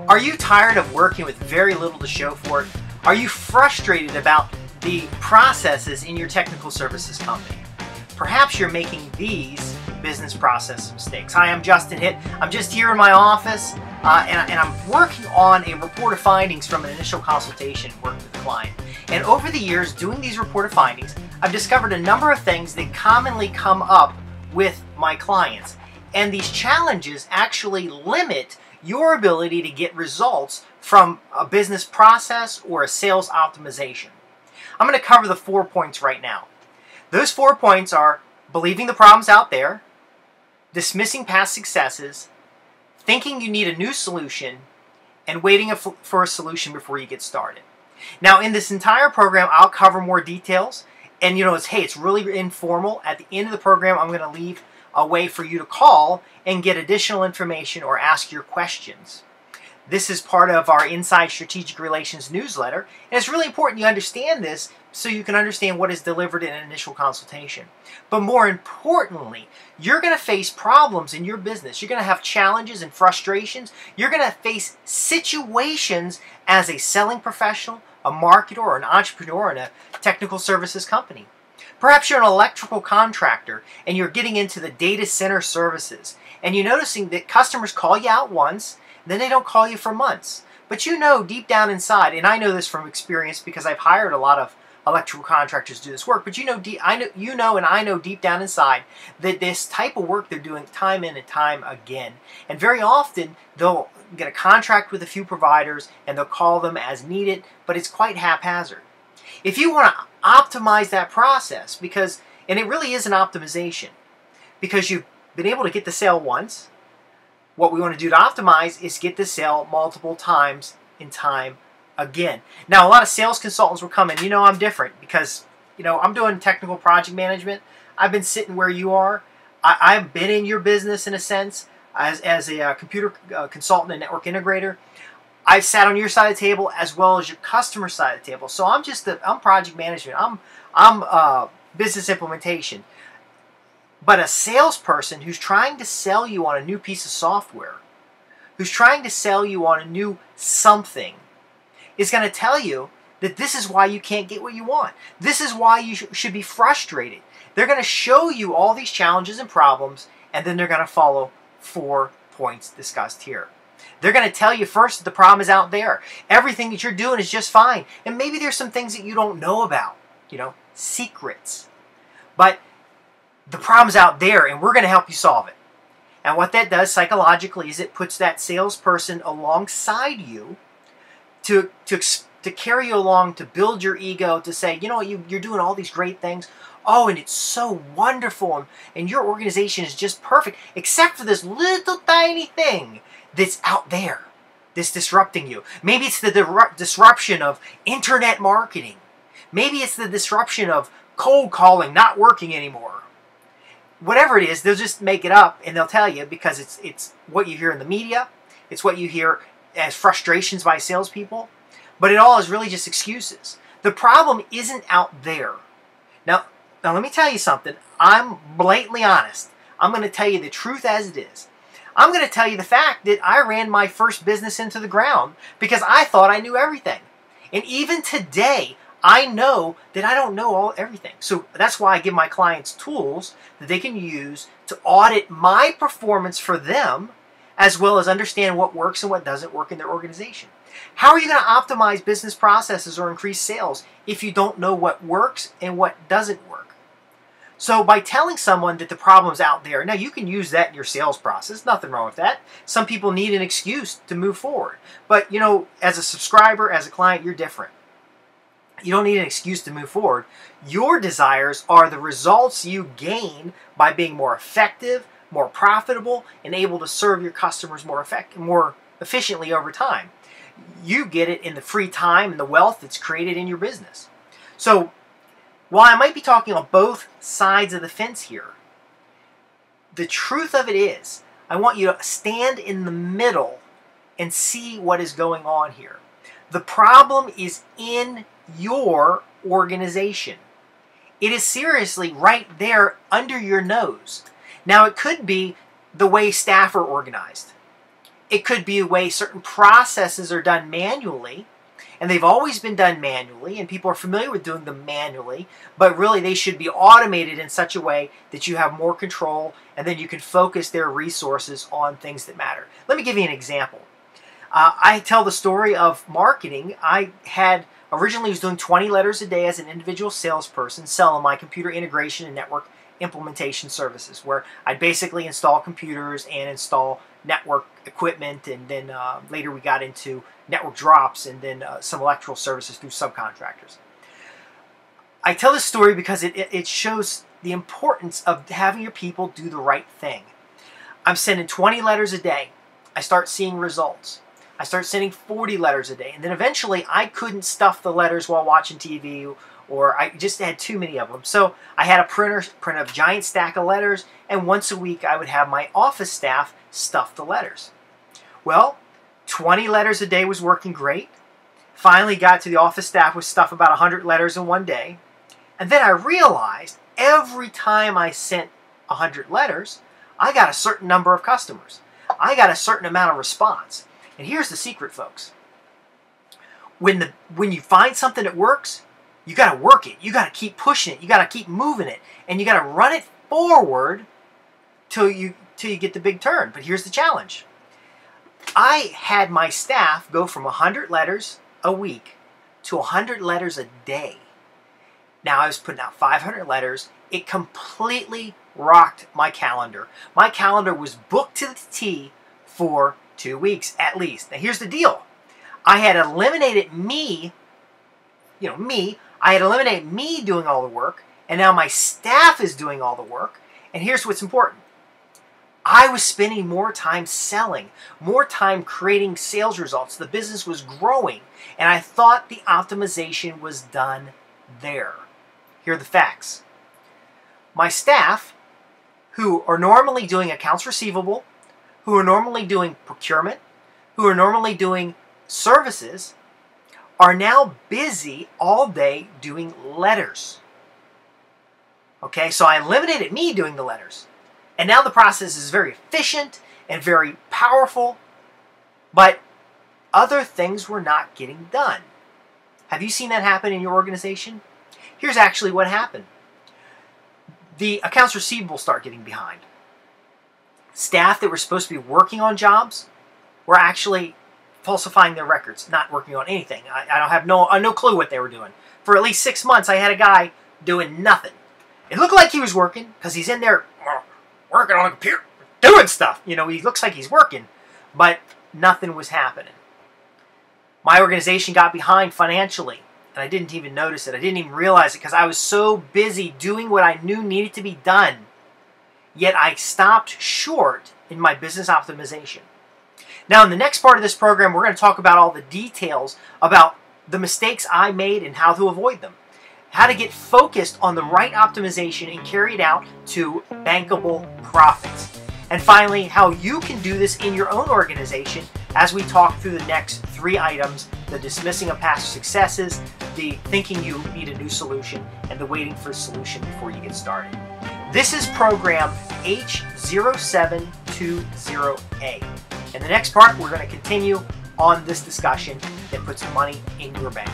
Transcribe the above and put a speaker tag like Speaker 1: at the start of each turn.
Speaker 1: Are you tired of working with very little to show for it? Are you frustrated about the processes in your technical services company? Perhaps you're making these business process mistakes. Hi, I'm Justin Hitt. I'm just here in my office and I'm working on a report of findings from an initial consultation working with a client. And over the years doing these report of findings, I've discovered a number of things that commonly come up with my clients. And these challenges actually limit your ability to get results from a business process or a sales optimization. I'm going to cover the 4 points right now. Those 4 points are believing the problem's out there, dismissing past successes, thinking you need a new solution, and waiting for a solution before you get started. Now, in this entire program, I'll cover more details. And it's really informal. At the end of the program, I'm going to leave a way for you to call and get additional information or ask your questions. This is part of our Inside Strategic Relations newsletter, and it's really important you understand this so you can understand what is delivered in an initial consultation. But more importantly, you're going to face problems in your business. You're going to have challenges and frustrations. You're going to face situations as a selling professional, a marketer, or an entrepreneur in a technical services company. Perhaps you're an electrical contractor and you're getting into the data center services, and you're noticing that customers call you out once, then they don't call you for months. But you know deep down inside, and I know this from experience because I've hired a lot of electrical contractors to do this work, but I know deep down inside that this type of work they're doing time in and time again. And very often they'll get a contract with a few providers and they'll call them as needed, but it's quite haphazard. If you want to optimize that process, and it really is an optimization, because you've been able to get the sale once, what we want to do to optimize is get the sale multiple times in time again. Now, a lot of sales consultants will come in. I'm different because, I'm doing technical project management. I've been sitting where you are. I've been in your business in a sense as a computer consultant and network integrator. I've sat on your side of the table as well as your customer side of the table. So I'm project management. I'm business implementation. But a salesperson who's trying to sell you on a new piece of software, who's trying to sell you on a new something, is going to tell you that this is why you can't get what you want. This is why you should be frustrated. They're going to show you all these challenges and problems, and then they're going to follow 4 points discussed here. They're going to tell you first that the problem is out there. Everything that you're doing is just fine. And maybe there's some things that you don't know about, secrets. But the problem's out there, and we're going to help you solve it. And what that does psychologically is it puts that salesperson alongside you to carry you along, to build your ego, to say, you're doing all these great things. Oh, and it's so wonderful, and your organization is just perfect, except for this little tiny thing that's out there, that's disrupting you. Maybe it's the disruption of internet marketing. Maybe it's the disruption of cold calling not working anymore. Whatever it is, they'll just make it up and they'll tell you because it's what you hear in the media. It's what you hear as frustrations by salespeople. But it all is really just excuses. The problem isn't out there. Now let me tell you something. I'm blatantly honest. I'm going to tell you the truth as it is. I'm going to tell you the fact that I ran my first business into the ground because I thought I knew everything. And even today, I know that I don't know everything. So that's why I give my clients tools that they can use to audit my performance for them, as well as understand what works and what doesn't work in their organization. How are you going to optimize business processes or increase sales if you don't know what works and what doesn't work? So by telling someone that the problem's out there, now you can use that in your sales process. Nothing wrong with that. Some people need an excuse to move forward. But, as a subscriber, as a client, you're different. You don't need an excuse to move forward. Your desires are the results you gain by being more effective, more profitable, and able to serve your customers more efficiently over time. You get it in the free time and the wealth that's created in your business. So, while I might be talking on both sides of the fence here, the truth of it is, I want you to stand in the middle and see what is going on here. The problem is in your organization. It is seriously right there under your nose. Now, it could be the way staff are organized. It could be the way certain processes are done manually, and they've always been done manually, and people are familiar with doing them manually, but really they should be automated in such a way that you have more control, and then you can focus their resources on things that matter. Let me give you an example. I tell the story of marketing. I had originally was doing 20 letters a day as an individual salesperson, selling my computer integration and network implementation services, where I'd basically install computers and install network equipment, and then later we got into network drops and then some electrical services through subcontractors. I tell this story because it shows the importance of having your people do the right thing. I'm sending 20 letters a day. I start seeing results. I start sending 40 letters a day, and then eventually I couldn't stuff the letters while watching TV, or I just had too many of them. So I had a printer print a giant stack of letters, and once a week I would have my office staff stuff the letters. Well, 20 letters a day was working great. Finally got to the office staff with stuff about 100 letters in one day. And then I realized every time I sent 100 letters, I got a certain number of customers. I got a certain amount of response. And here's the secret, folks. When you find something that works, you got to work it. You got to keep pushing it. You got to keep moving it. And you got to run it forward till you get the big turn. But here's the challenge. I had my staff go from 100 letters a week to 100 letters a day. Now I was putting out 500 letters. It completely rocked my calendar. My calendar was booked to the T for 2 weeks at least. Now here's the deal. I had eliminated me, I had eliminated me doing all the work, and now my staff is doing all the work. And here's what's important. I was spending more time selling, more time creating sales results. The business was growing, and I thought the optimization was done there. Here are the facts. My staff, who are normally doing accounts receivable, who are normally doing procurement, who are normally doing services, are now busy all day doing letters. Okay, so I eliminated me doing the letters. And now the process is very efficient and very powerful, but other things were not getting done. Have you seen that happen in your organization? Here's actually what happened. The accounts receivable start getting behind. Staff that were supposed to be working on jobs were actually falsifying their records, not working on anything. I have no clue what they were doing. For at least 6 months, I had a guy doing nothing. It looked like he was working because he's in there working on a computer, doing stuff. He looks like he's working, but nothing was happening. My organization got behind financially, and I didn't even notice it. I didn't even realize it because I was so busy doing what I knew needed to be done. Yet I stopped short in my business optimization. Now, in the next part of this program, we're going to talk about all the details about the mistakes I made and how to avoid them. How to get focused on the right optimization and carry it out to bankable profits. And finally, how you can do this in your own organization as we talk through the next 3 items: the dismissing of past successes, the thinking you need a new solution, and the waiting for a solution before you get started. This is program H0720A. In the next part, we're going to continue on this discussion that puts money in your bank.